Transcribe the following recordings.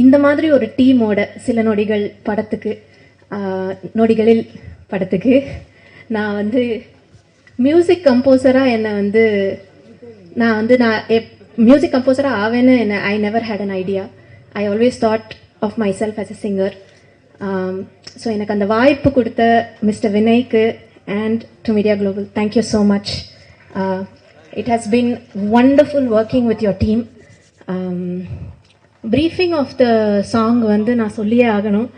இந்த மாதிரி ஒரு டீமோட சில நொடிகள் படத்துக்கு நொடிகளில் படத்துக்கு நான் வந்து மியூசிக் கம்போசராக என்னை வந்து நான் மியூசிக் கம்போசராக ஆவேன்னு என்ன I never had an idea. I always thought of myself as a singer. So எனக்கு அந்த வாய்ப்பு கொடுத்த மிஸ்டர் வினய்க்கு and to media global, thank you so much. It has been wonderful working with your team. Briefing of the song வந்து நான் சொல்லியே ஆகணும்.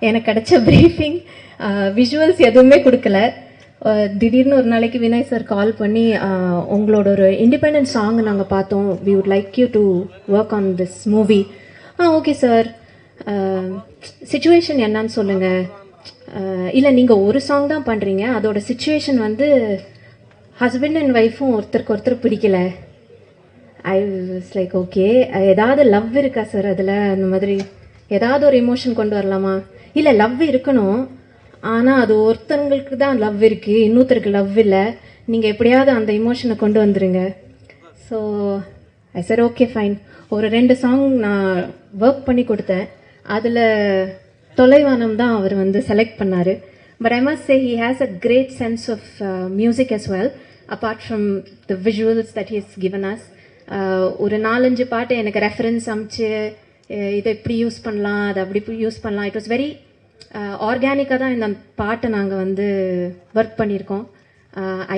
எனக்கு கிடைச்ச ப்ரீஃபிங் விஷுவல்ஸ் எதுவுமே கொடுக்கல. திடீர்னு ஒரு நாளைக்கு வினய் சார் கால் பண்ணி உங்களோட ஒரு இண்டிபெண்டன்ட் சாங் நாங்கள் பார்த்தோம், we would like you to work on this movie. Okay sir, situation என்னன்னு சொல்லுங்கள். இல்லை நீங்கள் ஒரு சாங் தான் பண்ணுறீங்க, அதோட சிச்சுவேஷன் வந்து ஹஸ்பண்ட் அண்ட் ஒய்ஃபும் ஒருத்தருக்கு ஒருத்தர் பிடிக்கல. ஐ வாஸ் லைக் ஓகே, ஏதாவது லவ் இருக்கா சார் அதில், அந்த மாதிரி ஏதாவது ஒரு எமோஷன் கொண்டு வரலாமா? இல்லை லவ் இருக்கணும், ஆனால் அது ஒருத்தங்களுக்கு தான் லவ் இருக்குது, இன்னொருத்தருக்கு லவ் இல்லை, நீங்கள் எப்படியாவது அந்த எமோஷனை கொண்டு வந்துடுங்க. So I sir okay fine. ஒரு 2 சாங் நான் ஒர்க் பண்ணி கொடுத்தேன். அதில் தொலைவானம் தான் அவர் வந்து செலக்ட் பண்ணார். But I must say he has a great sense of music as well, apart from the visuals that he has given us. ஒரு 4-5 பாட்டு எனக்கு ரெஃபரன்ஸ் அமிச்சு இதை இப்படி யூஸ் பண்ணலாம், அதை அப்படி யூஸ் பண்ணலாம். இட் வாஸ் வெரி ஆர்கானிக்காக தான் இந்த பாட்டை நாங்கள் வந்து ஒர்க் பண்ணியிருக்கோம்.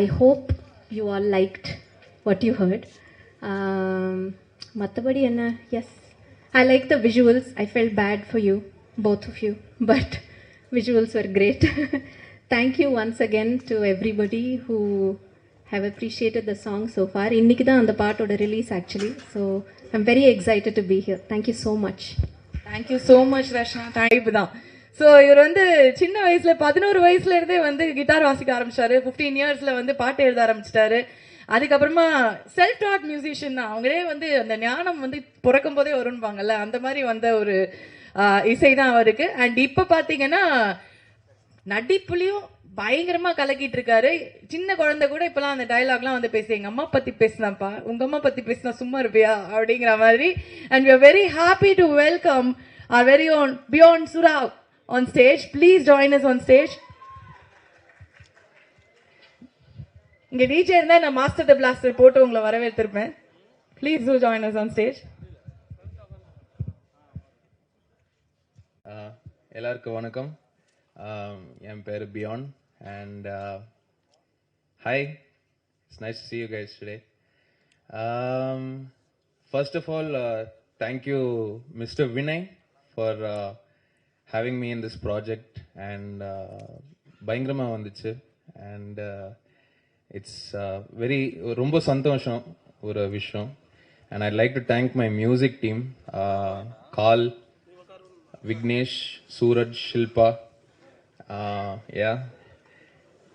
I hope you all liked what you heard. மற்றபடி என்ன, yes I like the visuals. I felt bad for you, both of you, but visuals were great. Thank you once again to everybody who have appreciated the song so far. இன்னைக்கு தான் அந்த பாட்டோட release actually. So I'm very excited to be here. Thank you so much. Thank you so much ரஷ்னா. Type தான். So இவர் வந்து சின்ன வயசுல 11 வயசுல இருந்தே வந்து கிட்டார் வாசிக்க ஆரம்பிச்சிட்டாரு. 15 இயர்ஸ்ல வந்து பாட்டு எழுத ஆரம்பிச்சிட்டாரு. அதுக்கப்புறமா செல்ஃப் டாட் மியூசிஷியன் தான். அவங்களே வந்து அந்த ஞானம் வந்து பிறக்கும் போதே வரும்பாங்கல்ல, அந்த மாதிரி வந்த ஒரு இசை தான் அவருக்கு. அண்ட் இப்ப பாத்தீங்கன்னா நடிப்புலயும் பயங்கரமா கலக்கிட்டு இருக்காரு. சின்ன குழந்தை கூட இப்பெல்லாம் அந்த டயலாக்லாம் வந்து பேசி, எங்க அம்மா பத்தி பேசினாப்பா, உங்க அம்மா பத்தி பேசினா சும்மா இருப்பியா அப்படிங்கிற மாதிரி. And we are very happy to welcome our very own Beyond Sura on stage. Please join us on stage. இங்க டிஜே இருந்தா நான் மாஸ்டர் த பிளாஸ்டர் போட்டு உங்களை வரவேற்றிருப்பேன். Please do join us on stage. எல்லாருக்கும் வணக்கம். என் பேர் beyond and hi, it's nice to see you guys today. First of all, thank you Mr. Vinay for having me in this project, and பயங்கரமா வந்துச்சு. and it's very ரொம்ப சந்தோஷம் ஒரு விஷயம். and I'd like to thank my music team, Carl, Vignesh, Suraj, Shilpa. Yeah,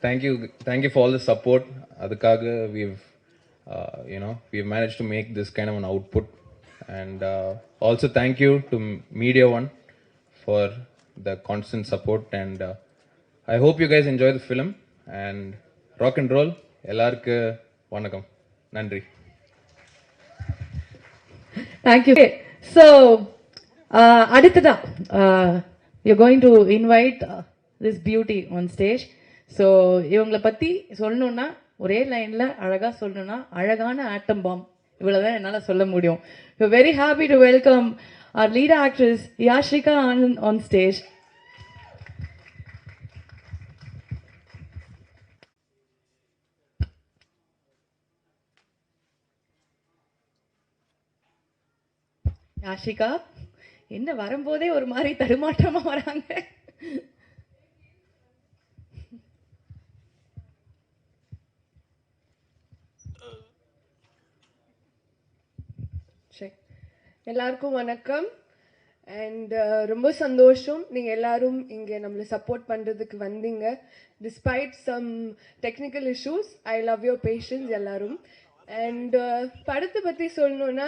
thank you for all the support. Adukkaga we've managed to make this kind of an output. And also thank you to Media One for the constant support. And I hope you guys enjoy the film. And rock and roll. Ellarku vanakkam, nandri. Thank you. So அடுத்ததா you're going to invite this beauty on stage. So இவங்களை பற்றி சொல்லணுன்னா ஒரே லைனில் அழகாக சொல்லணுன்னா அழகான ஆட்டம் bomb, இவ்வளோதான் என்னால் சொல்ல முடியும். We're very happy to welcome our lead actress Yashika Anand on stage. Yashika, என்ன வரும்போதே ஒரு மாதிரி தடுமாற்றமா வராங்க. எல்லாருக்கும் வணக்கம். அண்ட் ரொம்ப சந்தோஷம் நீங்கள் எல்லாரும் இங்கே நம்மளை சப்போர்ட் பண்ணுறதுக்கு வந்தீங்க. Despite some technical issues, I love your passions எல்லாரும். அண்ட் படத்தை பற்றி சொல்லணுன்னா,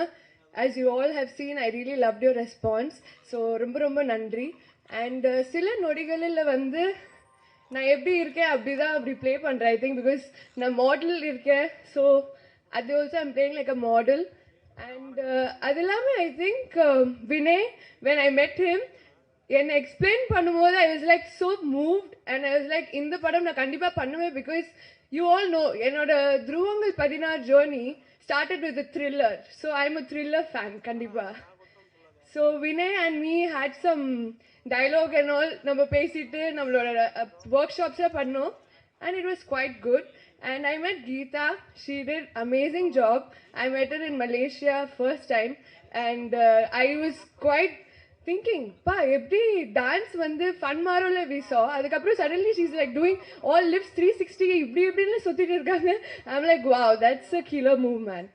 as you all have seen, I really loved your response. So ரொம்ப ரொம்ப நன்றி. அண்ட் சில நொடிகளில் வந்து நான் எப்படி இருக்கேன் அப்படி ப்ளே பண்ணுறேன். ஐ திங்க் பிகாஸ் நான் மாடல் இருக்கேன். ஸோ அது also I'm playing like a model. And adilame I think Vinay, when I met him, and explain பண்ணும்போது I was like so moved, and I was like இந்த படம் நான் கண்டிப்பா பண்ணுவேன், because you all know என்னோட துருவங்கள் 16 journey started with a thriller, so I'm a thriller fan கண்டிப்பா. So Vinay and me had some dialogue and all, நம்ம பேசிட்டு நம்மளோட workshops பண்ணோம், and it was quite good. And I met Geetha. She did amazing job. I met her in Malaysia first time, and I was quite thinking, pa, every dance வந்து fun மாரோல we saw. அதுக்கப்புறம் suddenly she's like doing all lifts 360 இப்படின்னு சுத்திட்டு இருக்காங்க. I'm like, wow, that's a killer move, man.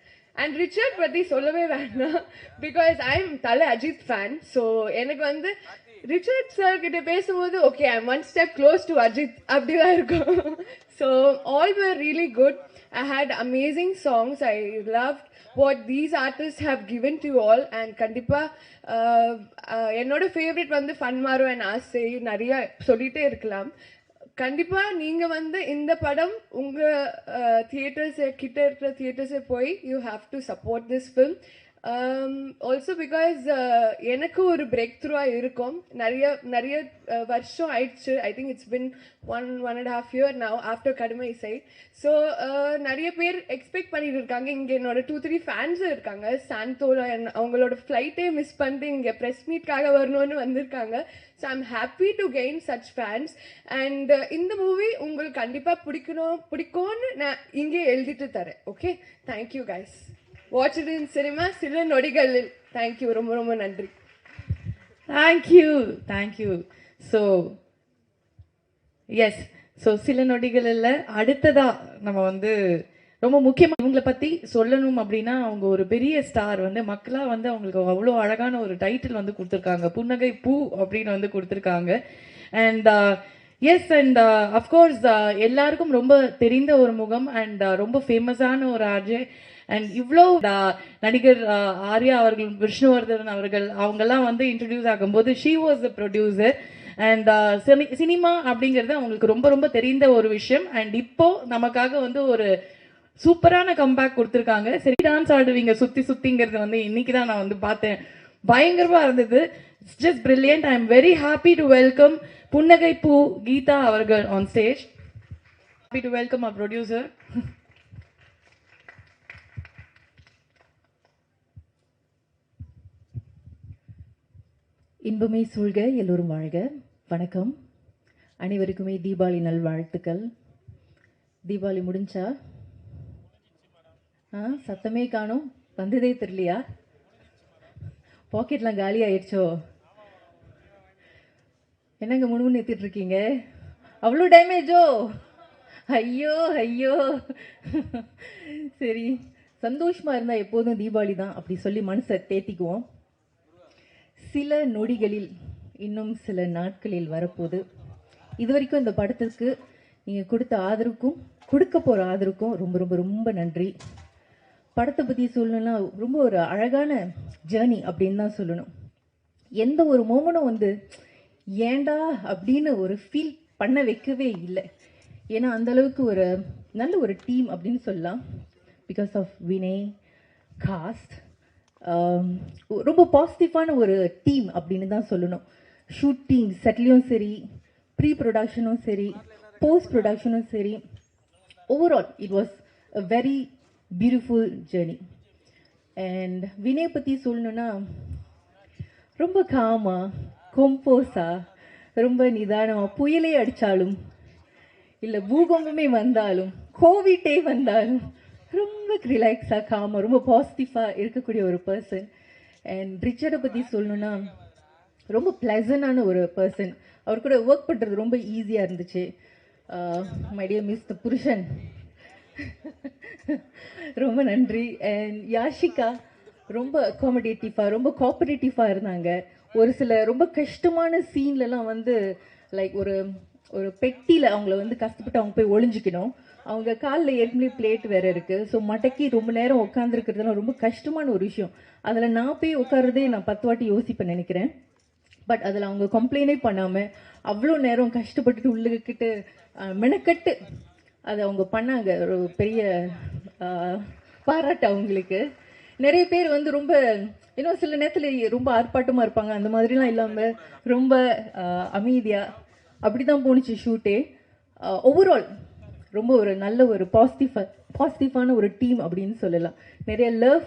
And Richard பத்தி சொல்லவே வேண்டாம், because I'm Thala Ajith fan. So எனக்கு வந்து ரிச்சர்ட் சார் கிட்ட பேசும்போது okay, I'm one step close to Ajith அப்படிதான் இருக்கும். So all were really good. I had amazing songs. I loved what these artists have given to you all. And கண்டிப்பா என்னோட favourite வந்து ஃபன்மாரோ and ஆசை நிறைய சொல்லிட்டே இருக்கலாம். கண்டிப்பா நீங்க வந்து இந்த படம் உங்க தியேட்டர்ஸ் கிட்ட இருக்கிற தியேட்டர்ஸே போய் you have to support this film. Also because எனக்கு ஒரு பிரேக் த்ரூவாக இருக்கும். நிறைய வருஷம் ஆயிடுச்சு. I think it's been 1.5 year now after கடுமை இசை. ஸோ நிறைய பேர் எக்ஸ்பெக்ட் பண்ணிட்டு இருக்காங்க. இங்கே என்னோட 2-3 ஃபேன்ஸும் இருக்காங்க. சாந்தோல அவங்களோட ஃப்ளைட்டே மிஸ் பண்ணிட்டு இங்கே ப்ரெஸ் மீட்காக வரணும்னு வந்திருக்காங்க. So I'm happy to gain such fans. And இந்த மூவி உங்களுக்கு கண்டிப்பாக பிடிக்கும்னு நான் இங்கே எழுதிட்டு தரேன். Okay, thank you guys. Watch it in cinema. Sila Nodigalil. Thank you. ரொம்ப ரொம்ப நன்றி. Thank you. So yes, so Sila Nodigalil அடுத்ததா நம்ம வந்து ரொம்ப முக்கியமா இவங்களை பத்தி சொல்லணும் அப்படின்னா, அவங்க ஒரு பெரிய ஸ்டார். வந்து மக்களா வந்து அவங்களுக்கு அவ்வளோ அழகான ஒரு டைட்டில் வந்து கொடுத்துருக்காங்க, புன்னகை பூ அப்படின்னு வந்து கொடுத்துருக்காங்க. அண்ட் எஸ், அண்ட் அஃப்கோர்ஸ் எல்லாருக்கும் ரொம்ப தெரிந்த ஒரு முகம், அண்ட் ரொம்ப ஃபேமஸான ஒரு ஆர்ஜே. அண்ட் இவ்வளோ நடிகர் ஆர்யா அவர்கள், விஷ்ணுவர்தன் அவர்கள், அவங்கெல்லாம் வந்து இன்ட்ரடியூஸ் ஆகும்போது she was the producer. And cinema அப்படிங்கிறது அவங்களுக்கு ரொம்ப ரொம்ப தெரிந்த ஒரு விஷயம். அண்ட் இப்போ நமக்காக வந்து ஒரு சூப்பரான கம்பேக் கொடுத்துருக்காங்க. சரி, டான்ஸ் ஆடுவீங்க சுத்தி சுத்திங்கிறது வந்து இன்னைக்கு தான் நான் வந்து பார்த்தேன். பயங்கரமா இருந்தது. It's just brilliant. I am very happy to welcome Punnagai Poo Geetha அவர்கள் on stage. Happy to welcome அவர் ப்ரொடியூசர். இன்பமே சூழ்க, எல்லோரும் வாழ்க. வணக்கம். அனைவருக்குமே தீபாவளி நல்வாழ்த்துக்கள். தீபாவளி முடிஞ்சா? சத்தமே காணும், வந்ததே தெரியலையா? பாக்கெட்லாம் காலி ஆயிடுச்சோ? என்னங்க முன்னு நிறுத்திட்டு இருக்கீங்க? அவ்வளோ டேமேஜோ? ஐயோ ஐயோ. சரி, சந்தோஷமா இருந்தா எப்போதும் தீபாவளி தான், அப்படி சொல்லி மனசை தேத்திக்குவோம். சில நொடிகளில், இன்னும் சில நாட்களில் வரப்போகுது. இது வரைக்கும் இந்த படத்துக்கு நீங்கள் கொடுத்த ஆதரவுக்கும் கொடுக்க போகிற ஆதரவுக்கும் ரொம்ப ரொம்ப ரொம்ப நன்றி. படத்தை பற்றி சொல்லணும்னா ரொம்ப ஒரு அழகான ஜேர்னி அப்படின்னு தான் சொல்லணும். எந்த ஒரு மோமெண்ட்டும் வந்து ஏண்டா அப்படின்னு ஒரு ஃபீல் பண்ண வைக்கவே இல்லை. ஏன்னா அந்தளவுக்கு ஒரு நல்ல ஒரு டீம் அப்படின்னு சொல்லலாம். பிகாஸ் ஆஃப் வினய், காஸ்ட், ரொம்ப பாசிட்டிவான ஒரு டீம் அப்படின்னு தான் சொல்லணும். ஷூட்டிங் செட்லேயும் சரி, ப்ரீ ப்ரொடக்ஷனும் சரி, போஸ்ட் ப்ரொடக்ஷனும் சரி, overall it was a very beautiful journey. And Vinay பற்றி சொல்லணுன்னா ரொம்ப காமாக, கொம்போஸாக, ரொம்ப நிதானமாக, புயலே அடித்தாலும் இல்லை பூகம்பமே வந்தாலும் கோவிட்டே வந்தாலும் ரொம்ப ரிலாக்ஸாக, காமாக, ரொம்ப பாசிட்டிவாக இருக்கக்கூடிய ஒரு பர்சன். அண்ட் ரிச்சர்டை பற்றி சொல்லணுன்னா ரொம்ப ப்ளசண்டான ஒரு பர்சன். அவர் கூட ஒர்க் பண்ணுறது ரொம்ப ஈஸியாக இருந்துச்சு. மை டியர் மிஸ்டர் புருஷன், ரொம்ப நன்றி. அண்ட் யாஷிகா ரொம்ப அகாமடேட்டிவாக, ரொம்ப கோஆப்ரேட்டிவாக இருந்தாங்க. ஒரு சில ரொம்ப கஷ்டமான சீன்லலாம் வந்து லைக் ஒரு ஒரு பெட்டியில் அவங்கள வந்து கஷ்டப்பட்டு அவங்க போய் ஒளிஞ்சிக்கணும். அவங்க காலில் ஏற்கனவே பிளேட் வேறு இருக்குது. ஸோ மடக்கி ரொம்ப நேரம் உட்காந்துருக்கிறதுலாம் ரொம்ப கஷ்டமான ஒரு விஷயம். அதில் நான் போய் உட்காரதே நான் 10 வாட்டி யோசிப்பேன் நினைக்கிறேன். பட் அதில் அவங்க கம்ப்ளைண்டே பண்ணாமல் அவ்வளோ நேரம் கஷ்டப்பட்டுட்டு உள்ளுக்கிட்டு மெனக்கட்டு அதை அவங்க பண்ணாங்க. ஒரு பெரிய பாராட்டு அவங்களுக்கு. நிறைய பேர் வந்து ரொம்ப இன்னும் சில நேரத்தில் ரொம்ப ஆர்ப்பாட்டமாக இருப்பாங்க. அந்த மாதிரிலாம் இல்லாமல் ரொம்ப அமைதியாக அப்படி தான் போணுச்சு ஷூட்டே. ஓவரால் ரொம்ப ஒரு நல்ல ஒரு பாசிட்டிவான ஒரு டீம் அப்படின்னு சொல்லலாம். நிறைய லவ்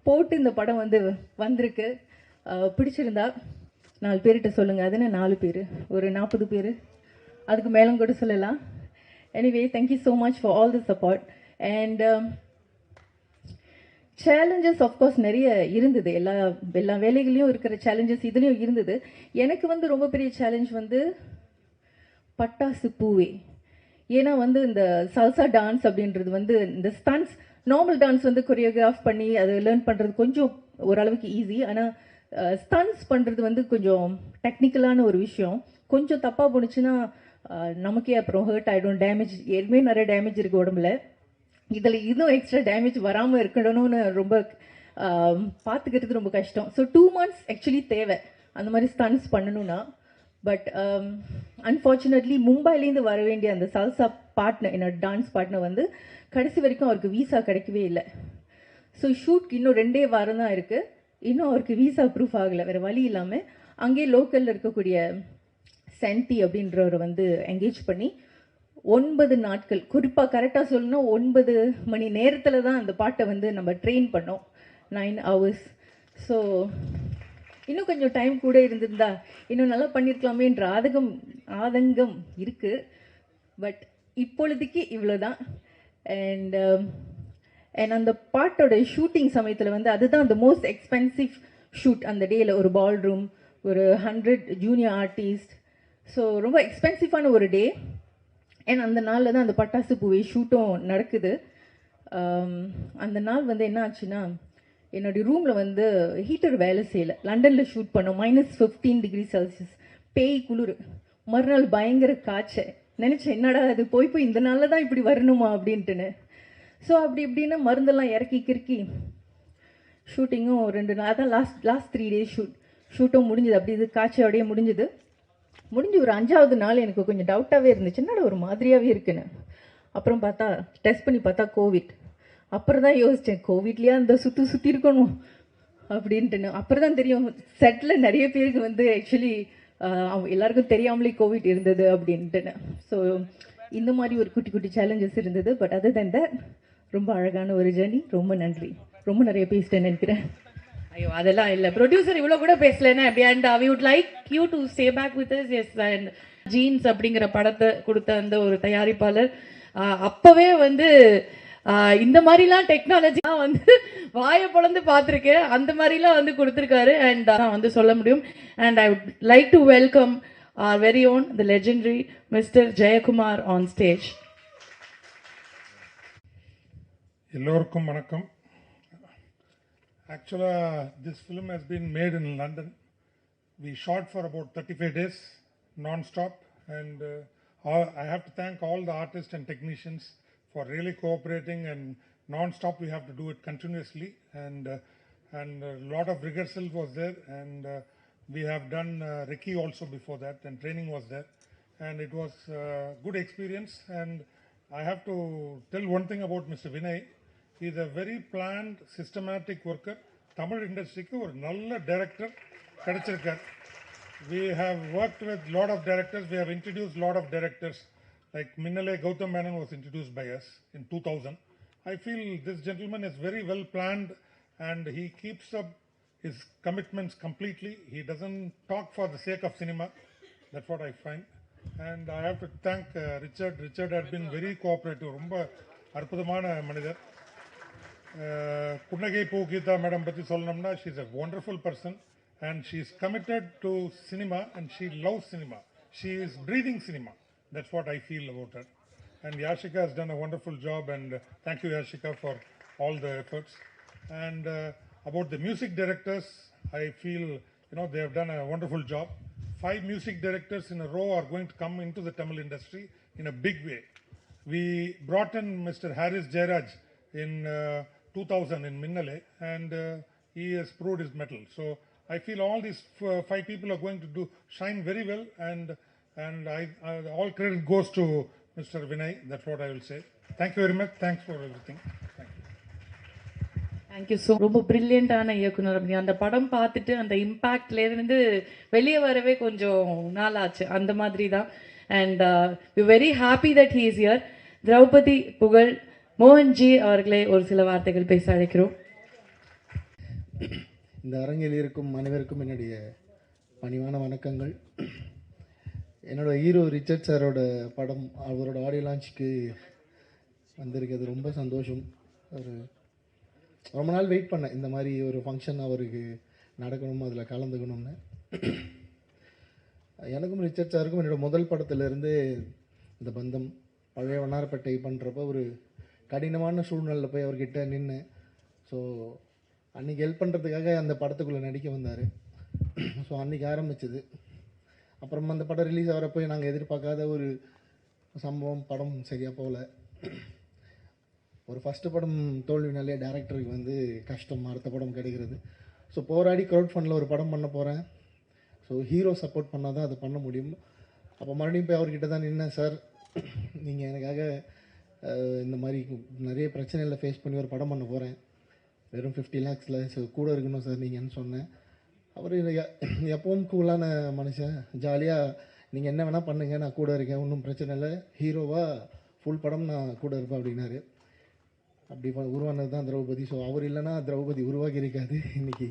போட்டு இந்த படம் வந்து வந்திருக்கு. பிடிச்சிருந்தா 4 பேர்கிட்ட சொல்லுங்கள். அது என்ன 4 பேர், ஒரு 40 பேர், அதுக்கு மேலும் கூட சொல்லலாம். Anyway thank you so much for all the support. And challenges of course நிறைய இருந்தது. எல்லா வேலைகளையும் இருக்கிற சேலஞ்சஸ் இதுலேயும் இருந்தது. எனக்கு வந்து ரொம்ப பெரிய சேலஞ்ச் வந்து பட்டாசு பூவே. ஏன்னா வந்து இந்த சல்சா டான்ஸ் அப்படின்றது வந்து இந்த ஸ்டன்ஸ், நார்மல் டான்ஸ் வந்து கொரியோகிராஃப் பண்ணி அதை லேர்ன் பண்ணுறது கொஞ்சம் ஓரளவுக்கு ஈஸி. ஆனால் ஸ்டன்ஸ் பண்ணுறது வந்து கொஞ்சம் டெக்னிக்கலான ஒரு விஷயம். கொஞ்சம் தப்பாக போணுச்சுன்னா நமக்கே அப்புறம் ஹர்ட் ஆகிடும், டேமேஜ். ஏற்கனவே நிறைய டேமேஜ் இருக்குது உடம்புல, இதில் இன்னும் எக்ஸ்ட்ரா டேமேஜ் வராமல் இருக்கணும்னு ரொம்ப பார்த்துக்கிறது ரொம்ப கஷ்டம். ஸோ 2 months ஆக்சுவலி தேவை அந்த மாதிரி ஸ்டன்ஸ் பண்ணணும்னா. பட் அன்ஃபார்ச்சுனேட்லி மும்பைலேருந்து வர வேண்டிய அந்த சல்சா பார்ட்னர், என்னோட டான்ஸ் பார்ட்னர் வந்து கடைசி வரைக்கும் அவருக்கு வீசா கிடைக்கவே இல்லை. ஸோ ஷூட்க்கு இன்னும் 2 வாரம் தான் இருக்குது. இன்னும் அவருக்கு வீசா ப்ரூஃப் ஆகலை. வேறு வழி இல்லாமல் அங்கேயே லோக்கலில் இருக்கக்கூடிய சென்டி அப்படின்றவரை வந்து என்கேஜ் பண்ணி 9 நாட்கள், குறிப்பாக கரெக்டாக சொல்லணும் 9 மணி நேரத்தில் தான் அந்த பாட்டை வந்து நம்ம ட்ரெயின் பண்ணோம், 9 hours. ஸோ இன்னும் கொஞ்சம் டைம் கூட இருந்திருந்தா இன்னும் நல்லா பண்ணியிருக்கலாமேன்ற ஆதங்கம் இருக்குது. பட் இப்பொழுதுக்கு இவ்வளோதான். அண்ட் அந்த பாட்டோட ஷூட்டிங் சமயத்தில் வந்து அதுதான் அந்த மோஸ்ட் எக்ஸ்பென்சிவ் ஷூட் அந்த டேயில். ஒரு பால் ரூம், ஒரு 100 ஜூனியர் ஆர்டிஸ்ட், ஸோ ரொம்ப எக்ஸ்பென்சிவான ஒரு டே. அண்ட் அந்த நாளில் தான் அந்த பட்டாசு பூவே ஷூட்டும் நடக்குது. அந்த நாள் வந்து என்ன ஆச்சுன்னா, என்னுடைய ரூமில் வந்து ஹீட்டர் வேலை செய்யலை. லண்டனில் ஷூட் பண்ணோம், -15 degrees Celsius, பேய் குளிர். மறுநாள் பயங்கர காய்ச்சல். நினச்சேன் என்னடா அது போய் இந்த நாளில் தான் இப்படி வரணுமா அப்படின்ட்டுன்னு. ஸோ அப்படி இப்படின்னு மருந்தெல்லாம் இறக்கி கிறுக்கி ஷூட்டிங்கும் 2 நாள், அதான் லாஸ்ட் 3 days ஷூட்டும் முடிஞ்சுது. அப்படி இது காய்ச்சலோடையே முடிஞ்சுது. முடிஞ்சு ஒரு 5வது நாள் எனக்கு கொஞ்சம் டவுட்டாகவே இருந்துச்சு, என்னடா ஒரு மாதிரியாகவே இருக்குன்னு. அப்புறம் பார்த்தா டெஸ்ட் பண்ணி பார்த்தா கோவிட். அப்புறம் தான் யோசித்தேன், கோவிட்லேயே அந்த சுற்றி இருக்கணும் அப்படின்ட்டுன்னு. அப்புறம் தான் தெரியும் செட்டில் நிறைய பேருக்கு வந்து ஆக்சுவலி எல்லாருக்கும் தெரியாமலே கோவிட் இருந்தது அப்படின்ட்டுன்னு. ஸோ இந்த மாதிரி ஒரு குட்டி குட்டி சேலஞ்சஸ் இருந்தது. பட் அதர் தென் தட் ரொம்ப அழகான ஒரு ஜர்னி. ரொம்ப நன்றி. ரொம்ப நிறைய பேசிட்டேன்னு நினைக்கிறேன். ஐயோ அதெல்லாம் இல்லை, ப்ரொடியூசர் இவ்வளோ கூட பேசலன்னா அப்படி. And we would like you to stay back with us. Yes, and Jeans அப்படிங்கிற படத்தை கொடுத்த அந்த ஒரு தயாரிப்பாளர் அப்போவே வந்து இந்த மாதிரிலாம் டெக்னாலஜிலாம் வந்து வாயை பொழந்து பார்த்துருக்கேன், அந்த மாதிரிலாம் வந்து கொடுத்துருக்காரு. அண்ட் நான் வந்து சொல்ல முடியும். And I would like to welcome our very own, the legendary Mr. Jayakumar on stage. எல்லோருக்கும் வணக்கம். Actually, this film has been made in London. We shot for about 35 days, non-stop, and I have to thank all the artists and technicians for really cooperating, and non-stop we have to do it continuously, and a lot of rehearsal was there, and we have done Ricky also before that, and training was there, and it was a good experience. And I have to tell one thing about Mr. Vinay. He is a very planned, systematic worker. Tamil industry ku or nalla director kadachirukar. We have worked with lot of directors. We have introduced lot of directors. Like Minnale Gautam Menon was introduced by us in 2000. I feel this gentleman is very well planned, and he keeps up his commitments completely. He doesn't talk for the sake of cinema. That's what I find. And I have to thank Richard. Richard had been very cooperative. Romba arpudamana manidar. Punnagai Geetha madam patti sollanamna, she's a wonderful person, and she's committed to cinema, and she loves cinema. She is breathing cinema. That's what I feel about her. And Yashika has done a wonderful job, and thank you Yashika for all the efforts. And about the music directors, I feel they have done a wonderful job. 5 music directors in a row are going to come into the Tamil industry in a big way. We brought in Mr. Harris Jairaj in 2000 in Minnale, and he has proved his mettle. So I feel all these 5 people are going to shine very well, and all credit goes to Mr. Vinay. That's what I will say. Thank you very much. Thanks for everything. Thank you. Thank you so ரொம்ப பிரில்லியண்டான இயக்குனர். அப்படி அந்த படம் பார்த்துட்டு அந்த இம்பேக்ட்லேருந்து வெளியே வரவே கொஞ்சம் நாள் ஆச்சு. அந்த மாதிரி தான். And we very happy that he is here. Draupadi புகழ் மோகன்ஜி அவர்களே ஒரு சில வார்த்தைகள் பேச அழைக்கிறோம். இந்த அரங்கில் இருக்கும் அனைவருக்கும் என்னுடைய பணிவான வணக்கங்கள். என்னோட ஹீரோ ரிச்சர்ட் சாரோட படம் அவரோட ஆடியோ லான்ச்சுக்கு வந்திருக்கிறது ரொம்ப சந்தோஷம். ஒரு ரொம்ப நாள் வெயிட் பண்ணேன், இந்த மாதிரி ஒரு ஃபங்க்ஷன் அவருக்கு நடக்கணும், அதில் கலந்துக்கணும்னு. எனக்கும் ரிச்சர்ட் சாருக்கும் என்னோடய முதல் படத்துலேருந்து இந்த பந்தம். பழைய வண்ணாரப்பேட்டை பண்ணுறப்ப ஒரு கடினமான சூழ்நிலையில் போய் அவர்கிட்ட நின்று, ஸோ அன்றைக்கி ஹெல்ப் பண்ணுறதுக்காக அந்த படத்துக்குள்ளே நடிக்க வந்தார். ஸோ அன்றைக்கி ஆரம்பிச்சது. அப்புறம் அந்த படம் ரிலீஸ் ஆகிறப்போ நாங்கள் எதிர்பார்க்காத ஒரு சம்பவம், படம் சரியாக போகல. ஒரு ஃபஸ்ட்டு படம் தோல்வினாலே டேரக்டருக்கு வந்து கஷ்டம், அடுத்த படம் கிடைக்கிறது. ஸோ போராடி க்ரௌட் ஃபண்டில் ஒரு படம் பண்ண போகிறேன். ஸோ ஹீரோ சப்போர்ட் பண்ணால் தான் அது பண்ண முடியும். அப்போ மறுபடியும் போய் அவர்கிட்ட தான் நின்னேன், சார் நீங்கள் எனக்காக இந்த மாதிரி நிறைய பிரச்சனைகளை ஃபேஸ் பண்ணி ஒரு படம் பண்ண போகிறேன், வெறும் 50 lakhsல, ஸோ கூட இருக்கணும் சார் நீங்கன்னு சொன்னேன். அவர் எப்பவும் கூலான மனுஷன், ஜாலியாக நீங்கள் என்ன வேணால் பண்ணுங்கள், நான் கூட இருக்கேன், ஒன்றும் பிரச்சனை இல்லை, ஹீரோவாக ஃபுல் படம் நான் கூட இருப்பேன் அப்படின்னாரு. அப்படி உருவானது தான் திரௌபதி. ஸோ அவர் இல்லைன்னா திரௌபதி உருவாகி இருக்காது. இன்றைக்கி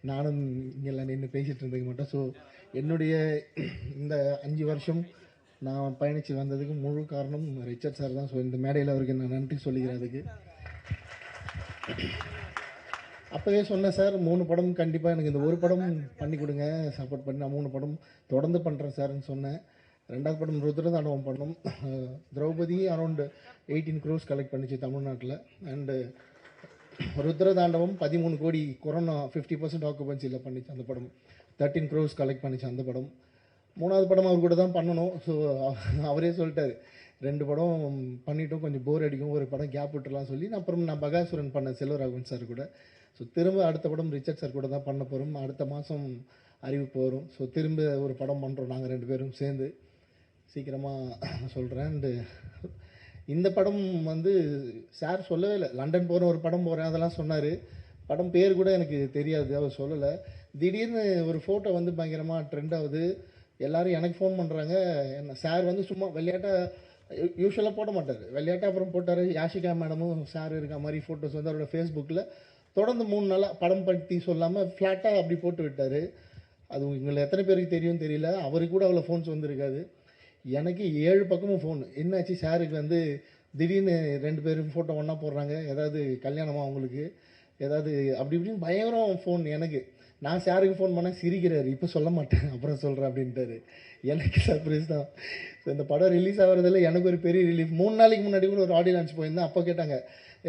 நானும் இங்கெல்லாம் நின்று பேசிகிட்டு இருந்துக்க மாட்டேன். ஸோ என்னுடைய இந்த 5 வருஷம் நான் பயணித்து வந்ததுக்கு முழு காரணம் ரிச்சர்ட் சார் தான். ஸோ இந்த மேடையில் அவருக்கு நான் நன்றி சொல்லிக்கிறேன். அதுக்கு அப்போவே சொன்னேன், சார் 3 படம் கண்டிப்பாக எனக்கு இந்த ஒரு படம் பண்ணி கொடுங்க, சப்போர்ட் பண்ணி நான் 3 படம் தொடர்ந்து பண்ணுறேன் சார்ன்னு சொன்னேன். 2வது படம் ருத்ரதாண்டவம் பண்ணோம். திரௌபதி அரௌண்ட் 18 crores கலெக்ட் பண்ணிச்சு தமிழ்நாட்டில். அண்டு ருத்ரதாண்டவம் 13 கோடி, கொரோனா 50% ஆக்குபன்சியில் பண்ணிச்சு அந்த படம், 13 crores கலெக்ட் பண்ணிச்சு அந்த படம். 3வது படம் அவர் கூட தான் பண்ணணும். ஸோ அவரே சொல்லிட்டார், 2 படம் பண்ணிவிட்டோம், கொஞ்சம் போர் அடிக்கும், ஒரு படம் கேப் விட்டுலாம் சொல்லி அப்புறம் நான் பகாசுரன் பண்ணேன் செல்வராகவன் சார் கூட. ஸோ திரும்ப அடுத்த படம் ரிச்சர்ட் சார் கூட தான் பண்ண போகிறோம். அடுத்த மாதம் அறிவிப்பு வரும். ஸோ திரும்ப ஒரு படம் பண்ணுறோம் நாங்கள் 2 பேரும் சேர்ந்து, சீக்கிரமாக சொல்கிறேன். அண்டு இந்த படம் வந்து சார் சொல்லவே இல்லை, லண்டன் போகிறேன், ஒரு படம் போகிறேன் அதெல்லாம் சொன்னார். படம் பேர் கூட எனக்கு தெரியாது, அவர் சொல்லலை. திடீர்னு ஒரு ஃபோட்டோ வந்து பயங்கரமாக ட்ரெண்ட் ஆகுது, எல்லோரும் எனக்கு ஃபோன் பண்ணுறாங்க. என்ன சார் வந்து சும்மா விளையாட்டாக யூஸ்வலாக போட மாட்டார், விளையாட்டாக அப்புறம் போட்டார். யாஷிகா மேடமும் சார் இருக்க மாதிரி ஃபோட்டோஸ் வந்து அவரோட ஃபேஸ்புக்கில் தொடர்ந்து 3 நாளாக படம் பற்றி சொல்லாமல் ஃப்ளாட்டாக அப்படி போட்டு விட்டார். அது உங்களை எத்தனை பேருக்கு தெரியும் தெரியல, அவருக்கு கூட அவ்வளோ ஃபோன்ஸ் வந்துருக்காது. எனக்கு 7 பக்கமும் ஃபோன். என்னாச்சு சாருக்கு வந்து திடீர்னு 2 பேரும் ஃபோட்டோ ஒன்றா போடுறாங்க, ஏதாவது கல்யாணமா அவங்களுக்கு, ஏதாவது அப்படி இப்படின்னு பயங்கரம் ஃபோன் எனக்கு. நான் சாருக்கு ஃபோன் பண்ணால் சிரிக்கிறாரு, இப்போ சொல்ல மாட்டேன் அப்புறம் சொல்கிறேன் அப்படின்ட்டாரு. எனக்கு சர்ப்ரைஸ் தான். ஸோ இந்த படம் ரிலீஸ் ஆகிறதுல எனக்கு ஒரு பெரிய ரிலீஃப். 3 நாளைக்கு முன்னாடி கூட ஒரு ஆடியோ லான்ச் போயிருந்தேன். அப்போ கேட்டாங்க,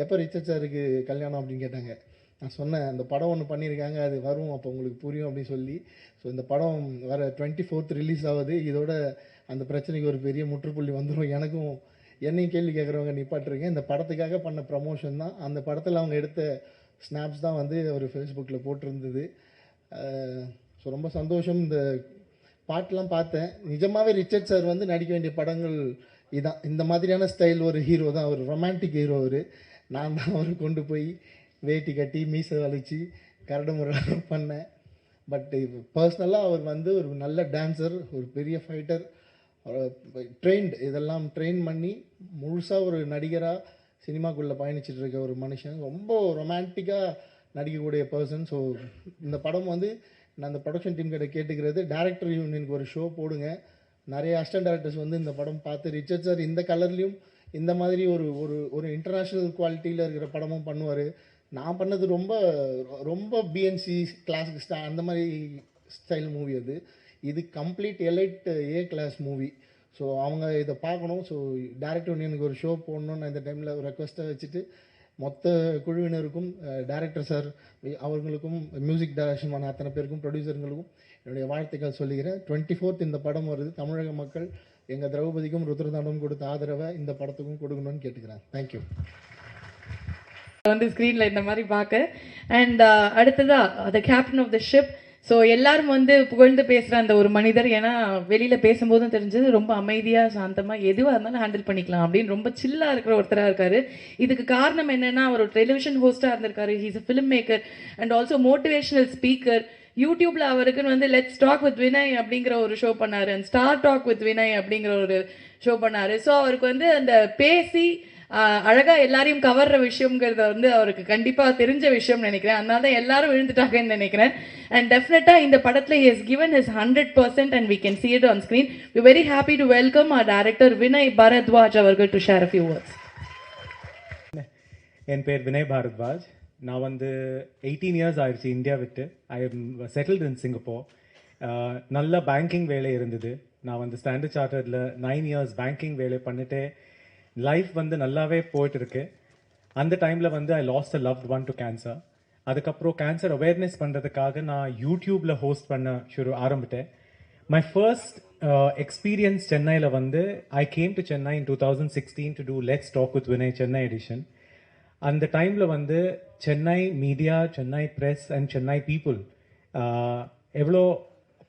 எப்போ ரிச்சர்ட் சாருக்கு கல்யாணம் அப்படின்னு கேட்டாங்க. நான் சொன்னேன், அந்த படம் ஒன்று பண்ணியிருக்காங்க, அது வரும், அப்போ உங்களுக்கு புரியும் அப்படின்னு சொல்லி. ஸோ இந்த படம் வர 24th ரிலீஸ் ஆகுது. இதோட அந்த பிரச்சனைக்கு ஒரு பெரிய முற்றுப்புள்ளி வந்துடும். எனக்கும் என்னையும் கேள்வி கேட்குறவங்க நிப்பாட்டிருக்கேன். இந்த படத்துக்காக பண்ண ப்ரமோஷன் தான். அந்த படத்தில் அவங்க எடுத்த ஸ்னாப்ஸ் தான் வந்து ஒரு ஃபேஸ்புக்கில் போட்டிருந்தது. ஸோ ரொம்ப சந்தோஷம். இந்த பாட்டெலாம் பார்த்தேன். நிஜமாகவே ரிச்சர்ட் சார் வந்து நடிக்க வேண்டிய படங்கள் இதான். இந்த மாதிரியான ஸ்டைல் ஒரு ஹீரோ தான், ஒரு ரொமான்டிக் ஹீரோ அவர். நான் தான் அவர் கொண்டு போய் வேட்டி கட்டி மீசை வலிச்சு கரடு முறை பண்ணேன். பட் பர்சனலாக அவர் வந்து ஒரு நல்ல டான்ஸர், ஒரு பெரிய ஃபைட்டர், ட்ரெயின்டு, இதெல்லாம் ட்ரெயின் பண்ணி முழுசாக ஒரு நடிகராக சினிமாக்குள்ளே பயணிச்சுட்டு இருக்க ஒரு மனுஷன், ரொம்ப ரொமான்டிக்காக நடிக்கக்கூடிய பர்சன். ஸோ இந்த படம் வந்து நான் அந்த ப்ரொடக்ஷன் டீம் கிட்ட கேட்டுக்கிறது, டேரக்டர் யூனியனுக்கு ஒரு ஷோ போடுங்க. நிறைய அசிஸ்டன்ட் டேரக்டர்ஸ் வந்து இந்த படம் பார்த்து ரிச்சர்ட் சார் இந்த கலர்லேயும் இந்த மாதிரி ஒரு ஒரு ஒரு இன்டர்நேஷ்னல் குவாலிட்டியில் இருக்கிற படமும் பண்ணுவார். நான் பண்ணது ரொம்ப ரொம்ப பிஎன்சி கிளாஸுக்கு அந்த மாதிரி ஸ்டைல் மூவி அது. இது complete elite A class movie. So அவங்க இதை பார்க்கணும். ஸோ டேரக்டர் யூனியனுக்கு ஒரு ஷோ போடணும்னு நான் இந்த டைமில் ஒரு ரெக்வஸ்ட்டை வச்சுட்டு மொத்த குழுவினருக்கும், டைரக்டர் சார் அவர்களுக்கும், மியூசிக் டைரக்ஷன் பண்ண அத்தனை பேருக்கும், ப்ரொடியூசருங்களுக்கும் என்னுடைய வாழ்த்துக்கள் சொல்லிக்கிறேன். 24th இந்த படம் வருது. தமிழக மக்கள் எங்கள் திரௌபதிக்கும் ருத்ரதாண்டவம் கொடுத்த ஆதரவை இந்த படத்துக்கும் கொடுக்கணும்னு கேட்டுக்கிறேன். தேங்க்யூ. வந்து ஸ்க்ரீனில் இந்த மாதிரி பார்க்க. அண்ட் அடுத்ததா the captain of the ship so எல்லாரும் வந்து புகழ்ந்து பேசுகிற அந்த ஒரு மனிதர், ஏன்னா வெளியில் பேசும்போதும் தெரிஞ்சது ரொம்ப அமைதியாக சாந்தமாக எதுவாக இருந்தாலும் ஹேண்டில் பண்ணிக்கலாம் அப்படின்னு ரொம்ப சில்லாக இருக்கிற ஒருத்தராக இருக்காரு. இதுக்கு காரணம் என்னன்னா, அவர் ஒரு டெலிவிஷன் ஹோஸ்டாக இருந்திருக்காரு, he's a film maker and also motivational speaker. யூடியூப்ல அவருக்குன்னு வந்து லெட்ஸ் டாக் வித் வினய் அப்படிங்கிற ஒரு ஷோ பண்ணாரு, and star talk with Vinay அப்படிங்கிற ஒரு ஷோ பண்ணாரு. ஸோ அவருக்கு வந்து அந்த பேசி அழகா எல்லாரையும் கவர்ற விஷயம்ங்கிறத வந்து அவருக்கு கண்டிப்பா தெரிஞ்ச விஷயம் நினைக்கிறேன். அதனால தான் எல்லாரும் விழுந்துட்டாங்கன்னு நினைக்கிறேன். அண்ட் டெஃபினட்டா இந்த படத்துல he has given his 100% and we can see it on screen. We're very happy to welcome our director Vinay Bharadwaj அவர்கள் to share a few words. என் பேர் வினய் பாரத்வாஜ். நான் வந்து 18 இயர்ஸ் ஆயிடுச்சு இந்தியா விட்டு. I am settled in Singapore. நல்ல banking வேலை இருந்தது. நான் வந்து ஸ்டாண்டர்ட் சார்ட்டர்டில் 9 இயர்ஸ் பேங்கிங் வேலை பண்ணிட்டு லைஃப் வந்து நல்லாவே போயிட்டு இருக்கு. அந்த டைமில் வந்து ஐ last a loved one to cancer. அதுக்கப்புறம் கேன்சர் அவேர்னஸ் பண்ணுறதுக்காக நான் யூடியூப்பில் ஹோஸ்ட் பண்ண ஆரம்பித்தேன். மை ஃபர்ஸ்ட் எக்ஸ்பீரியன்ஸ் சென்னையில் வந்து I came to Chennai in 2016 to do let's talk with Vinay Chennai edition. அந்த டைமில் வந்து Chennai media, Chennai press and Chennai people எவ்வளோ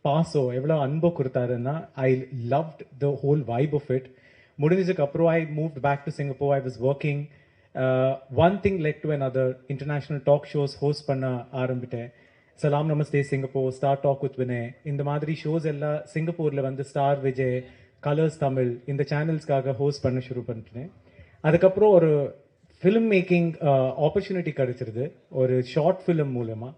பாசோ எவ்வளோ அன்போ கொடுத்தாருன்னா I loved the whole vibe of it. முடிஞ்சதுக்கு அப்புறம் I moved back to Singapore. I was working. One thing led to another. International talk shows host பண்ண ஆரம்பித்தேன். Salaam Namaste Singapore, star talk with Vinay, இந்த மாதிரி ஷோஸ் எல்லாம் சிங்கப்பூரில் வந்து ஸ்டார் விஜய், கலர்ஸ் தமிழ் இந்த சேனல்ஸ்க்காக ஹோஸ்ட் பண்ண ஷுரு பண்ணிட்டேன். அதுக்கப்புறம் ஒரு ஃபிலிம் மேக்கிங் ஆப்பர்ச்சுனிட்டி கிடைச்சிருது ஒரு ஷார்ட் ஃபிலிம் மூலமாக.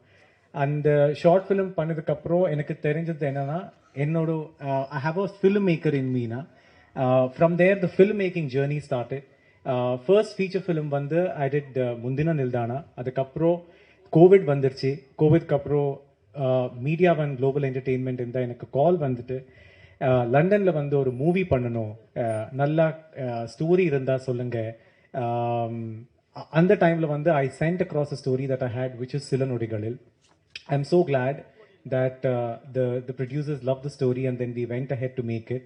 அந்த ஷார்ட் ஃபிலிம் பண்ணதுக்கப்புறம் எனக்கு தெரிஞ்சது என்னென்னா, என்னோட I have a film maker in Meena. From there, the filmmaking journey started. First feature film வந்து I did முந்தின நில்தானா. அதுக்கப்புறம் கோவிட் வந்துருச்சு. கோவிட்க்கு அப்புறம் மீடியா ஒன் குளோபல் என்டர்டெயின்மெண்ட் இருந்தால் எனக்கு கால் வந்துட்டு லண்டனில் வந்து ஒரு மூவி பண்ணணும், நல்லா ஸ்டோரி இருந்தால் சொல்லுங்கள். அந்த டைமில் வந்து I sent across a story that I had, which is Sila Nodigalil. I'm so glad that the producers loved the story and then we went ahead to make it.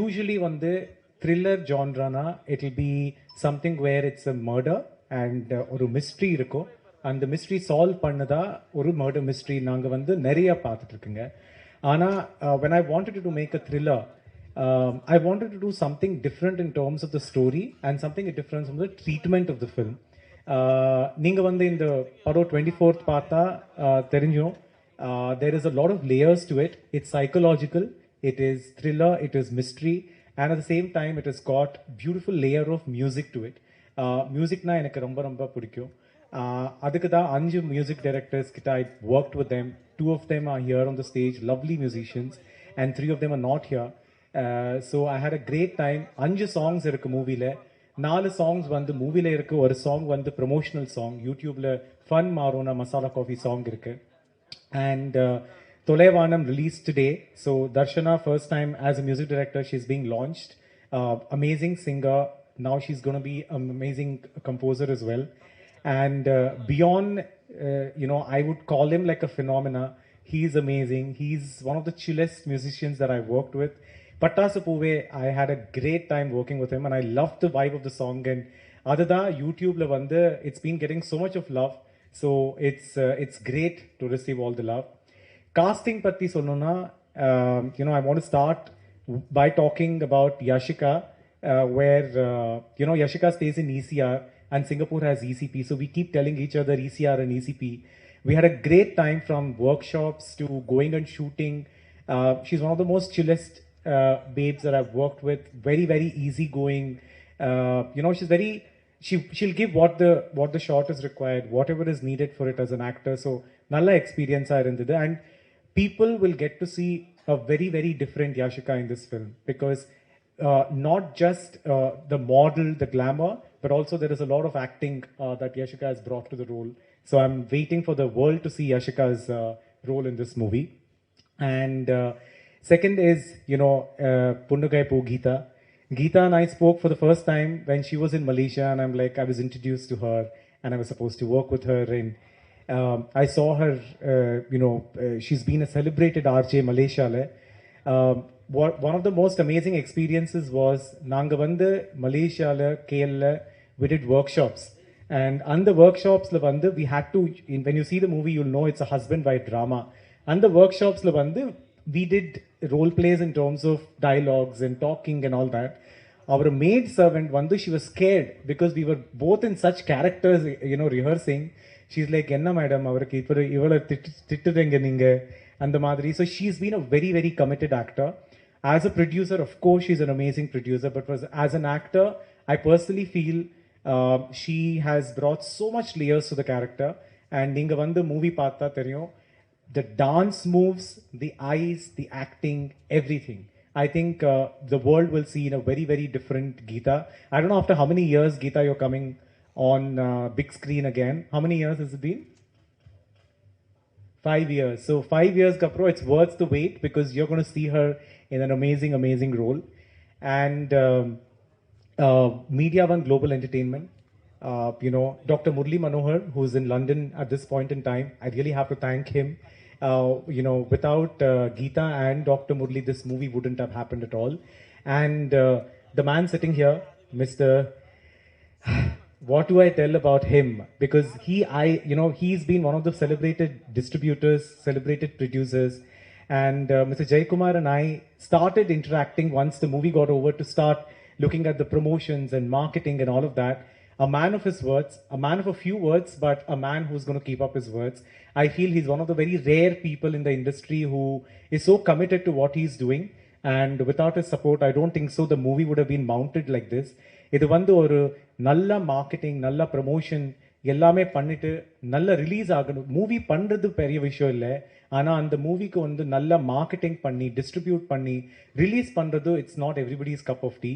Usually வந்து thriller genre-na, it will be something where it's a murder and ஒரு mystery இருக்கும். அந்த mystery solve பண்ணதா ஒரு murder mystery நாங்கள் வந்து நிறைய பார்த்துட்டு இருக்குங்க. ஆனால் when I wanted to make a thriller, I wanted to do something different in terms of the story and something different from the treatment of the film. நீங்கள் வந்து இந்த படம் 24th பார்த்தா தெரிஞ்சும் there is a lot of layers to it. It's psychological, it is thriller, it is mystery, and at the same time it has got beautiful layer of music to it. Musicna எனக்கு ரொம்ப ரொம்ப பிடிக்கும். அதுக்கு தான் 5 music directors கிட்ட I worked with them. 2 of them are here on the stage, lovely musicians, and 3 of them are not here. So I had a great time. 5 songs இருக்கு மூவில. 4 songs வந்து மூவில இருக்கு, ஒரு சாங் வந்து ப்ரொமோஷனல் சாங். யூடியூப்ல fun மாரோனா masala coffee song இருக்கு. And Tolaivanam released today. So Darshana, first time as a music director, she's being launched. Amazing singer. Now she's going to be an amazing composer as well. And beyond, I would call him like a phenomena. He's amazing. He's one of the chillest musicians that I worked with. Pattasapuve, I had a great time working with him and I loved the vibe of the song. And adada YouTube la vande, it's been getting so much of love. So it's great to receive all the love. Casting patti solnona, I want to start by talking about Yashika, where Yashika stays in ECR and Singapore has ECP, so we keep telling each other ECR and ECP. We had a great time from workshops to going and shooting. She's one of the most chillest babes that I've worked with. Very very easygoing. She's very she'll give what the shot is required, whatever is needed for it as an actor. So nalla experience ah irundhudu, and people will get to see a very very different Yashika in this film, because not just the model, the glamour, but also there is a lot of acting that Yashika has brought to the role. So I'm waiting for the world to see Yashika's role in this movie. And second is Punnagai Geetha. Geetha and I spoke for the first time when she was in Malaysia, and I was introduced to her and I was supposed to work with her. And I saw her, she's been a celebrated RJ Malaysia. One of the most amazing experiences was, Nanga Vande Malaysia, KL, we did workshops. And on the workshops, we had to, when you see the movie, you'll know it's a husband-wife drama. And the workshops, we did role plays in terms of dialogues and talking and all that. Our maid servant, she was scared because we were both in such characters, rehearsing. She's like, Enna madam, and the madri. So she's been a very, very committed actor. As a producer, of course, she's an amazing producer, but as an actor, I personally feel she has brought so much layers to the character. And ninga vandu movie paatha theriyum, the dance moves, the eyes, the acting, everything. I think the world will see in a very, very different Geetha. I don't know after how many years, Geetha, you're coming on big screen again. How many years has it been? 5 years. So 5 years, Kapro, it's worth the wait because you're going to see her in an amazing, amazing role. And Media One Global Entertainment, Dr. Murli Manohar, who's in London at this point in time, I really have to thank him. Without Geetha and Dr. Murli, this movie wouldn't have happened at all. And the man sitting here, Mr. What do I tell about him? Because he's been one of the celebrated distributors, celebrated producers. And Mr. Jaykumar and I started interacting once the movie got over to start looking at the promotions and marketing and all of that. A man of his words, a man of a few words, but a man who's going to keep up his words. I feel he's one of the very rare people in the industry who is so committed to what he's doing. And without his support, I don't think so the movie would have been mounted like this. இது வந்து ஒரு நல்ல marketing, நல்ல promotion எல்லாமே பண்ணிட்டு நல்ல release ஆகணும். Movie பண்ணுறது பெரிய விஷயம் இல்லை, ஆனால் அந்த மூவிக்கு வந்து நல்ல மார்க்கெட்டிங் பண்ணி டிஸ்ட்ரிபியூட் பண்ணி ரிலீஸ் பண்ணுறது it's not everybody's cup of tea.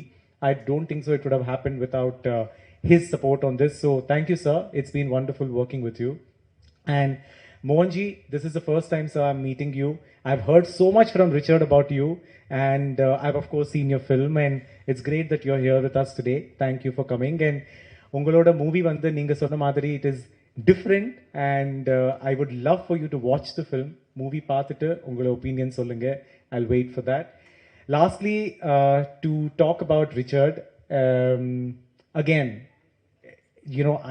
I don't think so it would have happened without his support on this. So thank you, sir. It's been wonderful working with you. And Mohanji, this is the first time, sir, I'm meeting you. I've heard so much from Richard about you, and I've of course seen your film, and it's great that you're here with us today. Thank you for coming. And ungaloda movie vandu neenga sonna madri it is different, and I would love for you to watch the film. Movie paathitu ungala opinion sollunga. I'll wait for that. Lastly, to talk about Richard, again,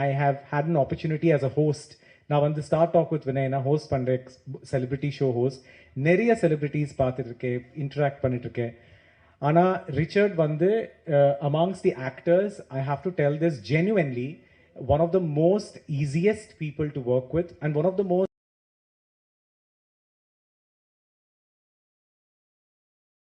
I have had an opportunity as a host. Now, on the Start Talk with Vinay, na host pandre celebrity show host, neriya celebrities paathirukke, interact pannitrukke. Ana Richard vandu amongst the actors, I have to tell this genuinely, one of the most easiest people to work with and one of the most